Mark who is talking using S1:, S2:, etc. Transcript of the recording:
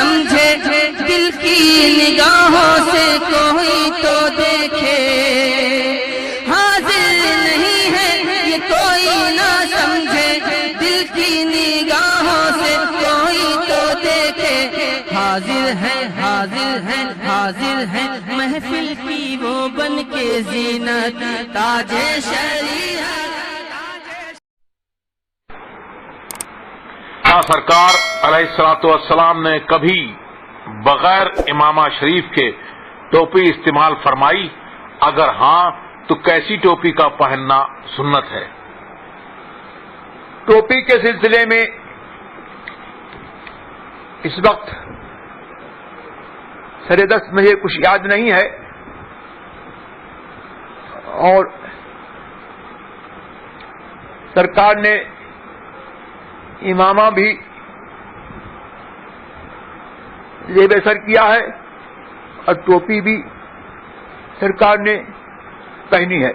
S1: سمجھے دل کی نگاہوں سے کوئی تو دیکھے، حاضر نہیں ہے یہ کوئی نہ سمجھے دل کی نگاہوں سے کوئی تو دیکھے، حاضر ہے حاضر ہے حاضر ہے محفل کی وہ بن کے زینت تاج شریعت۔
S2: سرکار علیہ الصلوۃ والسلام نے کبھی بغیر امامہ شریف کے ٹوپی استعمال فرمائی؟ اگر ہاں تو کیسی ٹوپی کا پہننا سنت ہے؟
S3: ٹوپی کے سلسلے میں اس وقت سر دست مجھے کچھ یاد نہیں ہے، اور سرکار نے امامہ بھی زیب سر کیا ہے اور ٹوپی بھی سرکار نے پہنی ہے۔